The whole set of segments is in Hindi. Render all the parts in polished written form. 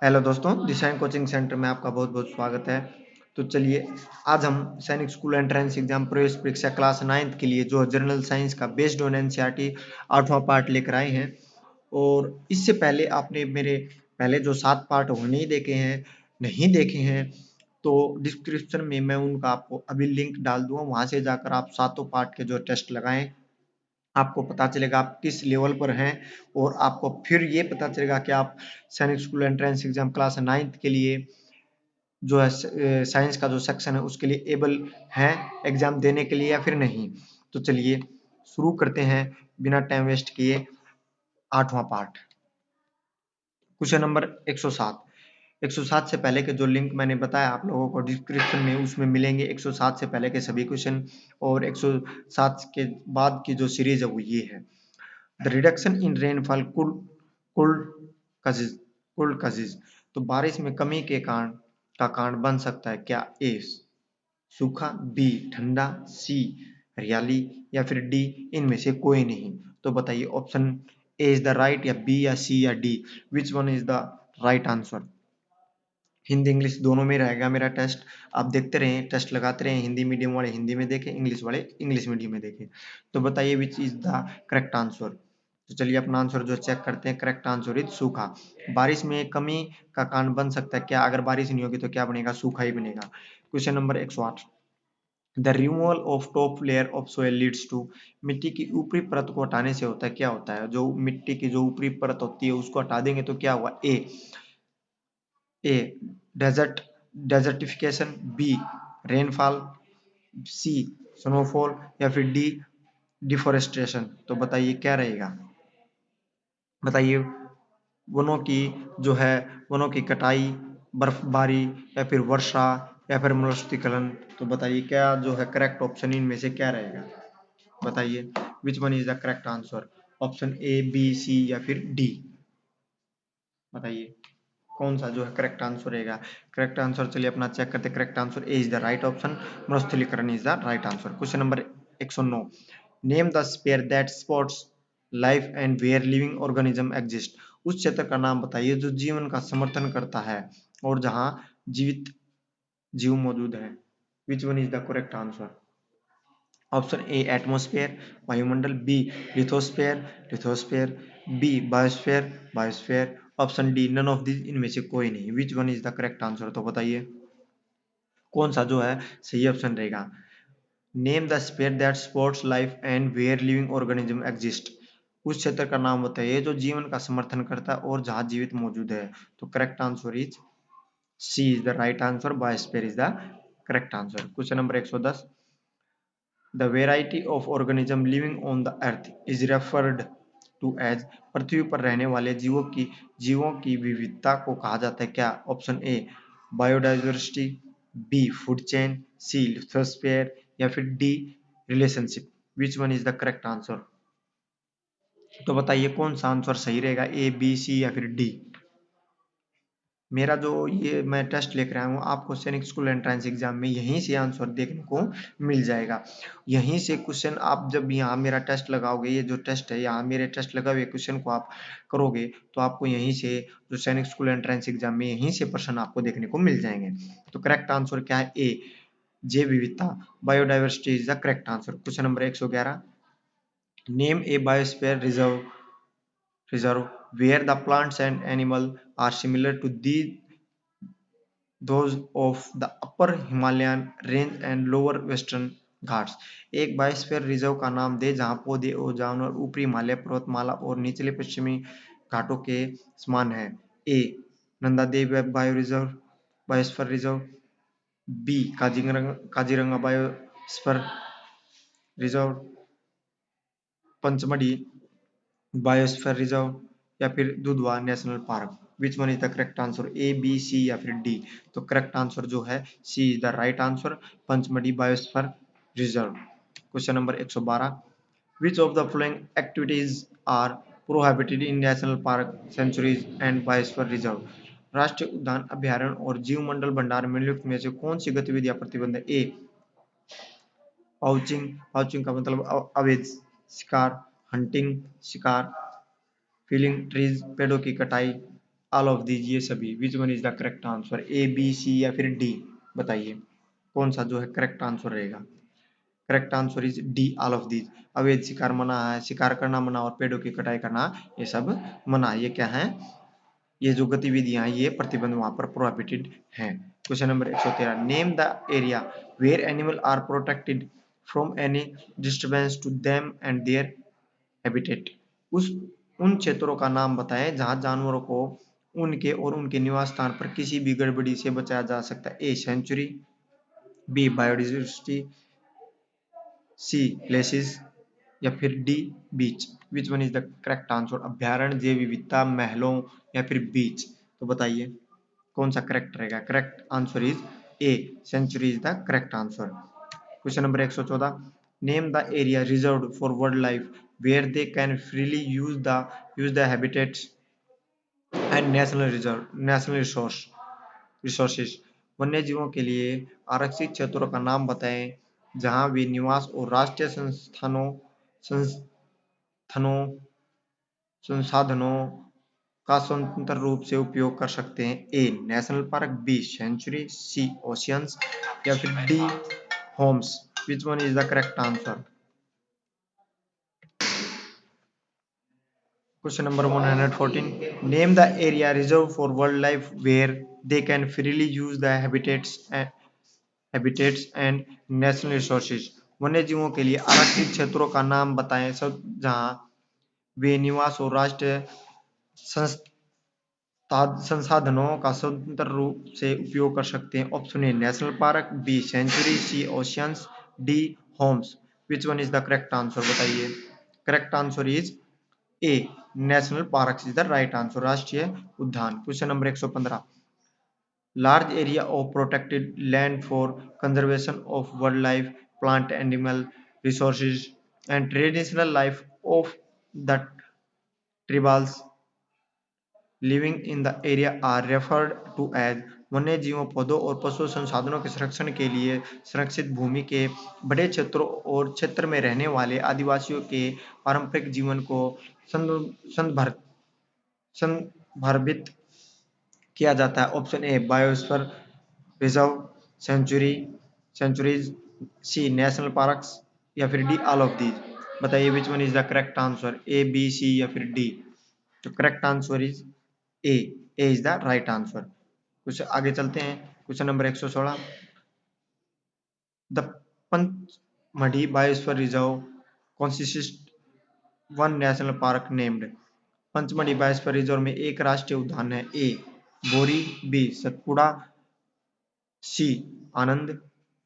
हेलो दोस्तों, दिशाएं कोचिंग सेंटर में आपका बहुत बहुत स्वागत है। तो चलिए, आज हम सैनिक स्कूल एंट्रेंस एग्जाम प्रवेश परीक्षा क्लास 9th के लिए जो जनरल साइंस का बेस्ड ऑन एनसीईआरटी 8वां पार्ट लेकर आए हैं। और इससे पहले आपने मेरे पहले जो 7 पार्ट वो नहीं देखे हैं, तो डिस्क्रिप्शन में मैं उनका आपको अभी लिंक डाल दूंगा, वहां से जाकर आप सातों पार्ट के जो टेस्ट लगाएं। आपको पता चलेगा आप किस लेवल पर हैं, और आपको फिर ये पता चलेगा कि आप सैनिक school entrance exam class 9th के लिए जो है साइंस का जो सेक्शन है उसके लिए एबल हैं एग्जाम देने के लिए या फिर नहीं। तो चलिए शुरू करते हैं बिना टाइम वेस्ट किए। 8वां पार्ट, क्वेश्चन नंबर 107। 107 से पहले के जो लिंक मैंने बताया आप लोगों को डिस्क्रिप्शन में, उसमें मिलेंगे 107 से पहले के सभी क्वेश्चन, और 107 के बाद की जो सीरीज है वो ये है। The reduction in rainfall could causes could causes. तो बारिश में कमी के कारण का कारण बन सकता है क्या? ए सूखा, बी ठंडा, सी हरियाली, या फिर डी इनमें से कोई नहीं। तो बताइए option A is the right, या बी या सी या D, which one is the right answer? Hindi English दोनों में रहेगा मेरा टेस्ट। आप देखते रहें, टेस्ट लगाते रहें, हिंदी मीडियम वाले हिंदी में देखें, इंग्लिश वाले इंग्लिश मीडियम में देखें। तो बताइए which is the correct answer. तो चलिए अपना आंसर जो चेक करते हैं। करेक्ट आंसर इज सूखा। बारिश में कमी का कारण बन सकता है क्या? अगर बारिश नहीं होगी तो क्या बनेगा? सूखा ही बनेगा। Question number 108। The removal of top layer of soil leads to. मिट्टी की ऊपरी परत को हटाने से होता है क्या? होता है जो मिट्टी की जो ऊपरी परत होती है उसको हटा देंगे तो क्या हुआ? A desert desertification, B rainfall, C snowfall, या फिर डी डिफोरेस्टेशन। तो बताइए क्या रहेगा? बताइए, वनों की जो है वनों की कटाई, बर्फबारी, या फिर वर्षा, या फिर मरुस्थलीकरण। तो बताइए क्या जो है करेक्ट ऑप्शन इनमें से क्या रहेगा? बताइए which one is the correct answer? Option A, B, C, या फिर डी। बताइए कौन सा जो है करेक्ट आंसर रहेगा? करेक्ट आंसर चलिए अपना चेक करते हैं। Correct answer A is the right option, मरुस्थलीकरण is the right answer. Question number 109। Name the sphere that supports life and where living organism exist. उस क्षेत्र का नाम बताइए जो जीवन का समर्थन करता है और जहां जीवित जीव मौजूद है। Which one is the correct answer? Option A atmosphere वायुमंडल, B lithosphere lithosphere, B biosphere biosphere, option D none of this इनमें से कोई नहीं। Which one is the correct answer? तो बताइए कौन सा जो है सही ऑप्शन रहेगा? Name the sphere that supports life and where living organism exist. उस क्षेत्र का नाम बताइए जो जीवन का समर्थन करता है और जहां जीवित मौजूद है। तो correct answer is C is the right answer, biosphere is the correct answer. Question number 110। The variety of organism living on the earth is referred to as. पृथ्वी पर रहने वाले जीवों की विविधता को कहा जाता है क्या? Option A biodiversity, B food chain, C lithosphere, या फिर D relationship. Which one is the correct answer? तो बताइए कौन सा आंसर सही रहेगा? ए, बी, सी, या फिर डी? मेरा जो ये मैं टेस्ट लेकर आया हूँ आपको सैनिक स्कूल एंट्रेंस एग्जाम में, यहीं से आंसर देखने को मिल जाएगा। यहीं से क्वेश्चन आप जब यहाँ मेरा टेस्ट लगाओगे, ये जो टेस्ट है यहाँ मेरे टेस्ट लगा हुए क्वेश्चन को आप करोगे, तो आपको यहीं से जो सैनिक स्कूल एंट्रेंस एग्जाम में यहीं से प्रश्न आपको देखने को मिल जाएंगे। तो करेक्ट आंसर क्या है? ए जैव विविधता, biodiversity is the correct answer. Question number 111। Name A biosphere reserve where the plants and animal are similar to those of the upper Himalayan range and lower western Ghats. एक बायोस्फीयर रिजर्व का नाम दे जहां पौधे और जानवर ऊपरी हिमालय पर्वतमाला और निचले पश्चिमी घाटों के समान है। A Nanda Devi bio reserve biosphere reserve, B Kaziranga biosphere reserve, Pachmarhi biosphere reserve, या फिर Dudhwa national park. Which one is the correct answer? A, B, C, या फिर डी? तो करेक्ट आंसर जो है C is the right answer, Pachmarhi biosphere reserve. Question number 112। Which of the following activities are prohibited in national park sanctuaries and biosphere reserve. राष्ट्रीय उद्यान अभ्यारण्य और जीव मंडल भंडार में निम्नलिखित में से कौन सी गतिविधियां प्रतिबंध है? ए पाउचिंग, पाउचिंग का मतलब अवैध शिकार, हंटिंग शिकार, फीलिंग ट्रीज पेड़ों की कटाई, ऑल ऑफ दीज, ये सभी। Which one is the correct answer, A B C या फिर डी? बताइए कौन सा जो है करेक्ट आंसर रहेगा। Correct answer is D, all of these. अवैध शिकार मना है, शिकार करना मना और पेड़ों की कटाई करना ये सब मना। ये क्या है, ये जो गतिविधियां ये प्रतिबंध वहां पर प्रोहिबिटेड हैं। Question number 113, name the area where animal are protected from any disturbance to them and their habitat. उस उन क्षेत्रों का नाम बताएं जहां जानवरों को उनके और उनके निवास स्थान पर किसी भी गड़बड़ी से बचाया जा सकता है। A sanctuary, B biodiversity, C places या फिर D beach. Which one is the correct answer, अभ्यारण्य, जैव विविधता, महलों या फिर बीच? तो बताइए कौन सा करेक्ट रहेगा। Correct answer is A, sanctuary is the correct answer. Question number 114, name the area reserved for world life where they can freely use the habitats and national resources. वन्य जीवों के लिए आरक्षित क्षेत्रों का नाम बताएं जहां वे निवास और राष्ट्रीय संस्थानों संसाधनों का स्वतंत्र रूप से उपयोग कर सकते हैं। A national park, B sanctuary, C oceans या फिर D homes. Which one is the correct answer. Question number 114. Name the area reserved for wildlife where they can freely use the habitats and natural resources. वन्य जीवों के लिए आरक्षित क्षेत्रों का नाम बताएं सब जहां वे निवास और राष्ट्रीय संसाधनों का स्वतंत्र रूप से उपयोग कर सकते हैं। Option A national park, B sanctuary, C oceans, D homes. Which one is the correct answer, बताइए। Correct answer is A national park is the right answer, राष्ट्रीय उद्यान। Question number 115, large area of protected land for conservation of wild life, plant animal resources and traditional life of the tribals living in the area are referred to as. वन्य जीवों, पौधों और पशु संसाधनों के संरक्षण के लिए संरक्षित भूमि के बड़े क्षेत्रों और क्षेत्र में रहने वाले आदिवासियों के पारंपरिक जीवन को संदर्भित किया जाता है। Option A biosphere reserve, sanctuaries, C national parks या फिर डी ऑल ऑफ दीज। बताइए which one is the correct answer, A B C या फिर डी? तो correct answer is A, A is the right answer. कुछ आगे चलते हैं। Question number 116, the Pachmarhi biosphere reserve consist one national park named. Pachmarhi biosphere reserve में एक राष्ट्रीय उद्यान है। A Bori, B Satpura, C Anand,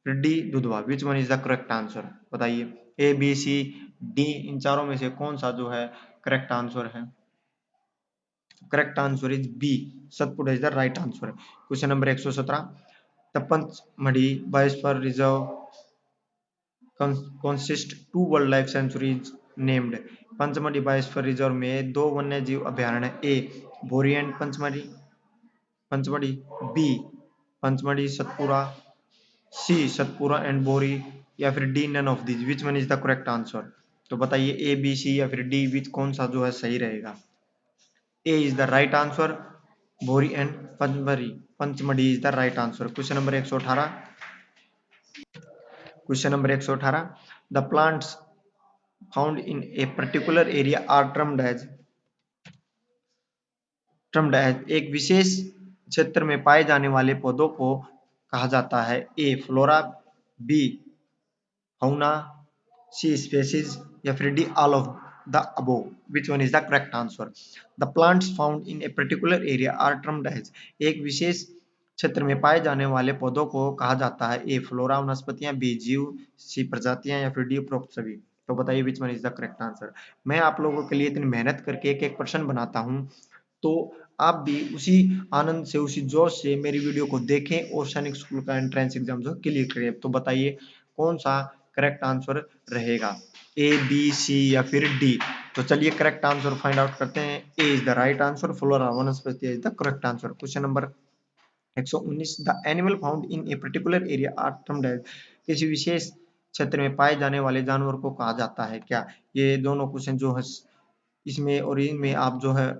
D Dudhwa. Which one is the correct answer, बताइए। ए बी सी डी, इन चारों में से कौन सा जो है करेक्ट आंसर है। Correct answer is B, Satpura is the right answer. Question number 117, the Pachmarhi biosphere reserve consist two wildlife sanctuaries named. Pachmarhi biosphere reserve में दो वन्य जीव अभयारण्य, A Bori and Pachmarhi, B Pachmarhi Satpura, C Satpura and Bori या फिर D none of this. Which one is the correct answer. तो बताइए ए बी सी या फिर डी, विच कौन सा जो है सही रहेगा। A is the right answer, Bori and Pachmarhi is the right answer. Question number 118, the plants found in a particular area are termed as. एक विशेष क्षेत्र में पाए जाने वाले पौधों को कहा जाता है। A flora, B fauna, C species या फिर D all of the above. Which one is the correct answer. The plants found in a particular area are termed as. एक विशेष क्षेत्र में पाए जाने वाले पौधों को कहा जाता है। ए फ्लोरा वनस्पतियां, बी जीव, सी प्रजातियां या फिर डी उपरोक्त सभी। तो बताइए which one is the correct answer. मैं आप लोगों के लिए इतनी मेहनत करके एक एक प्रश्न बनाता हूं, तो आप भी उसी आनंद से, उसी जोश से मेरी वीडियो को देखें और सैनिक स्कूल का एंट्रेंस एग्जाम जो क्लियर करें। तो बताइए कौन सा करेक्ट आंसर रहेगा, ए बी सी या फिर डी? तो चलिए करेक्ट आंसर फाइंड आउट करते हैं। A is the right answer, flora वनस्पति is the correct answer. Question number 119, the animal found in a particular area are termed as. किसी विशेष क्षेत्र में पाए जाने वाले जानवर को कहा जाता है क्या। ये दोनों क्वेश्चन जो है इसमें और इनमें आप जो है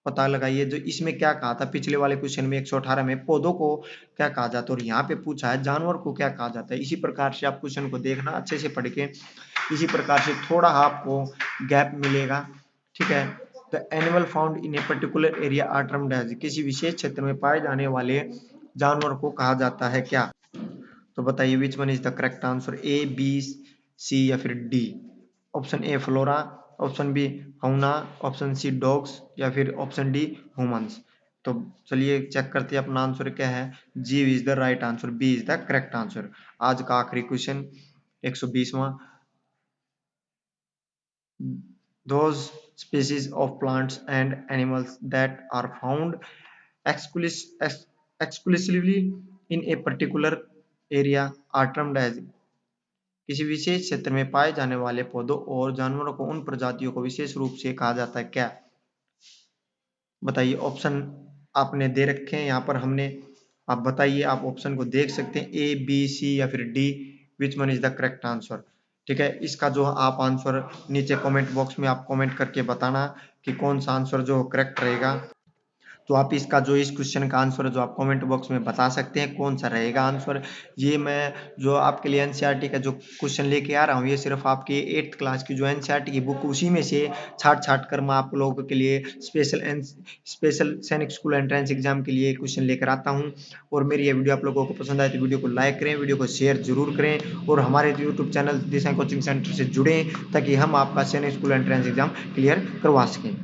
पता लगाइए। जो इसमें क्या कहा था पिछले वाले क्वेश्चन में 118 में, पौधों को क्या कहा जाता है, और यहाँ पे पूछा है जानवर को क्या कहा जाता है। इसी प्रकार से आप क्वेश्चन को देखना अच्छे से पढ़ के, इसी प्रकार से थोड़ा आपको गैप मिलेगा, ठीक है। The animal found in a particular area are termed as, किसी विशेष क्षेत्र में पाए जाने वाले जानवर को कहा जाता है क्या। तो बताइए which one is the correct answer, A B C या फिर D. Option A flora, option B fauna, option C dogs, या फिर ऑप्शन डी ह्यूमंस। तो चलिए चेक करते हैं अपना आंसर क्या है। G is the right answer, B is the correct answer. आज का आखिरी क्वेश्चन 120वां। Those species of plants and animals that are found exclusively in a particular area are termed as, किसी विशेष क्षेत्र में पाए जाने वाले पौधों और जानवरों को उन प्रजातियों को विशेष रूप से कहा जाता है क्या। बताइए ऑप्शन आपने दे रखे हैं यहाँ पर हमने, आप बताइए, आप ऑप्शन को देख सकते हैं ए बी सी या फिर D, which one is the correct answer. ठीक है, इसका जो आप आंसर नीचे कमेंट बॉक्स में आप कमेंट करके बताना कि कौन सा आंसर जो करेक्ट रहेगा। तो आप इसका जो इस क्वेश्चन का आंसर जो आप कमेंट बॉक्स में बता सकते हैं कौन सा रहेगा आंसर। ये मैं जो आपके लिए एनसीईआरटी का जो क्वेश्चन लेके आ रहा हूँ, ये सिर्फ आपकी 8th क्लास की जो एनसीईआरटी की बुक उसी में से छाट छाट कर मैं आप लोगों के लिए स्पेशल सैनिक स्कूल एंट्रेंस एग्जाम के लिए क्वेश्चन लेकर आता हूँ। और मेरी ये वीडियो आप लोगों को पसंद आए तो वीडियो को लाइक करें, वीडियो को शेयर जरूर करें, और हमारे यूट्यूब चैनल दिशा कोचिंग सेंटर से जुड़ें ताकि हम आपका सैनिक स्कूल एंट्रेंस एग्जाम क्लियर करवा सकें।